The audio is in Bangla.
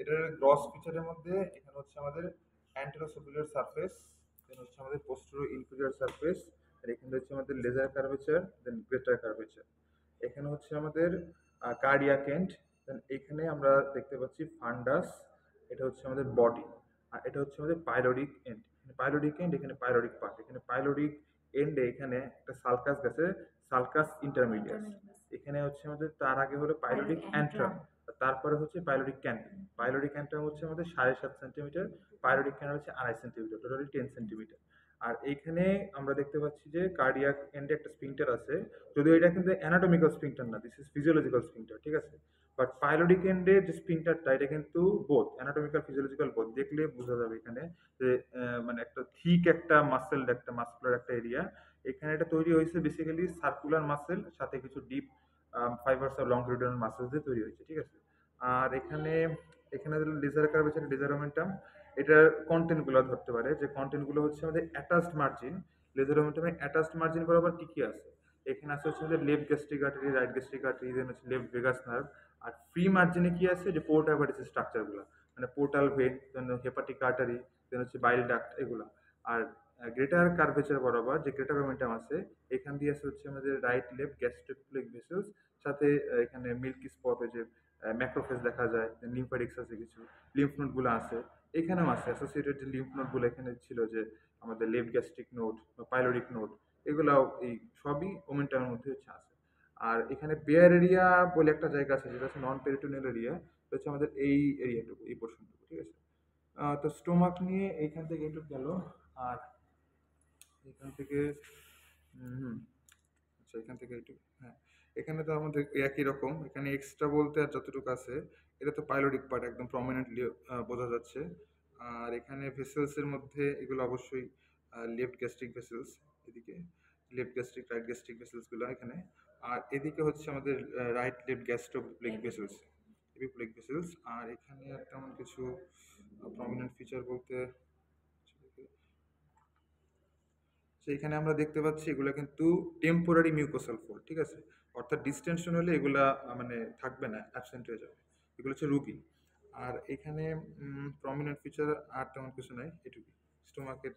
এটার গ্রস ফিচারের মধ্যে এখানে হচ্ছে আমাদের অ্যান্টেরোসুপিরিয়র সারফেস, দেন হচ্ছে আমাদের পোস্টেরো ইনফিরিয়র সারফেস, আর এখানে হচ্ছে আমাদের lesser curvature, then greater curvature. এখানে হচ্ছে আমাদের কার্ডিয়াক এন্ড, দেন এখানে আমরা দেখতে পাচ্ছি ফান্ডাস, এটা হচ্ছে আমাদের বডি, আর এটা হচ্ছে আমাদের পাইলোডিক এন্ড। পাইলোডিক এন্ড, এখানে পাইলোডিক পার্ট, এখানে পাইলোডিক এন্ডে এখানে একটা সালকাস গেছে, সালকাস ইন্টারমিডিয়াস। এখানে হচ্ছে আমাদের তার আগে হলো পাইলোডিক অ্যান্ট্রাম, তারপরে হচ্ছে পাইলোডিক ক্যান্টাম। পাইলোডিক ক্যান্টাম হচ্ছে আমাদের 7.5 সেন্টিমিটার, পাইলোডিক ক্যান্টাম হচ্ছে 2.5 সেন্টিমিটার, টোটালি 10 সেন্টিমিটার। আর এইখানে আমরা দেখতে পাচ্ছি যে কার্ডিয়াক এন্ডে একটা স্পিংটার আছে, যদিও এটা কিন্তু অ্যানাটমিক্যাল স্পিংটার না, দিস ইজ ফিজিওলজিক্যাল স্পিংটার, ঠিক আছে। বাট পাইলোডিক এন্ডে যে স্পিংটারটা এটা কিন্তু বোথ অ্যানাটমিক্যাল ফিজিওলজিক্যাল বোথ, দেখলে বোঝা যাবে এখানে যে মানে একটা থিক একটা মাসেল, একটা মাসকুলার একটা এরিয়া। এখানে এটা তৈরি হয়েছে বেসিক্যালি সার্কুলার মাসেল, সাথে কিছু ডিপ ফাইবারস আর লংজিটিউডাল মাসেলস দিয়ে তৈরি হয়েছে, ঠিক আছে। আর এখানে এখানে লেজার কার্ভেচার, লেজার মোমেন্টাম, এটার কন্টেন্ট গুলো ধরতে পারে, যে কন্টেন্ট গুলো হচ্ছে আমাদের অ্যাটাচড মার্জিন। লেজার মোমেন্টামে অ্যাটাচড মার্জিন বরাবর কি কি আছে, এখানে আছে হচ্ছে আমাদের left gastric artery, right gastric artery, then হচ্ছে লেফট ভেগাস নার্ভ। আর ফ্রি মার্জিনে কি আছে, যে পোর্ট অ্যাভারিস স্ট্রাকচার গুলো, মানে পোর্টাল ভেন, দেন হেপাটিক আর্টারি, দেন হচ্ছে বাইল ডাক্ট, এগুলো। আর গ্রেটার কার্ভেচার বরাবর যে গ্রেটার মোমেন্টাম আছে, এখান দিয়ে আছে হচ্ছে আমাদের রাইট লেফট গ্যাস্ট্রিক ভেসেলস, সাথে এখানে মিল্কি স্পট, ওই যে ম্যাক্রোফেজ দেখা যায়, লিম্ফাটিক্স আছে, কিছু লিম্ফ নোড গুলো আছে, এখানেও আছে অ্যাসোসিয়েটেড যে লিম্ফ নোড গুলো এখানে ছিল, যে আমাদের লেফট গ্যাস্ট্রিক নোড বা পাইলোরিক নোড, এগুলাও এই সবই মোমেন্টামের মধ্যে হচ্ছে আছে। আর এখানে বেয়ার এরিয়া বলে একটা জায়গা আছে, যেটা হচ্ছে নন পেরিটোনিয়াল এরিয়া, হচ্ছে আমাদের এই এরিয়াটুকু, এই পোর্শনটুকু, ঠিক আছে। তো স্টোমাক নিয়ে এইখান থেকে এইটুকু গেল। আর এখান থেকে হুম, আচ্ছা এখান থেকে একটু, হ্যাঁ, এখানে তো আমাদের একই রকম, এখানে এক্সট্রা বলতে আর যতটুকু আছে, এটা তো পাইলোডিক পার্ট একদম প্রমিনেন্টলি বোঝা যাচ্ছে। আর এখানে ভেসেলস এর মধ্যে এগুলো অবশ্যই লেফট গ্যাস্ট্রিক ভেসেলস, এদিকে left gastric right gastric vessels গুলো এখানে। আর এদিকে হচ্ছে আমাদের রাইট লেফট গ্যাস্ট্রোপ্লেক ভেসেলস, এপিপ্লেক ভেসেলস। আর এখানে আর তেমন কিছু প্রমিনেন্ট ফিচার বলতে, তো এখানে আমরা দেখতে পাচ্ছি এগুলো কিন্তু টেম্পোরারি মিউকোসাল ফোল্ড, ঠিক আছে। অর্থাৎ ডিস্টেনশন হলে এগুলা মানে থাকবে না, অ্যাবসেন্ট হয়ে যাবে, এগুলো হচ্ছে রুগী। আর এখানে প্রমিনেন্ট ফিচার আর তেমন কিছু নাই, এটুকুই স্টোমাকের।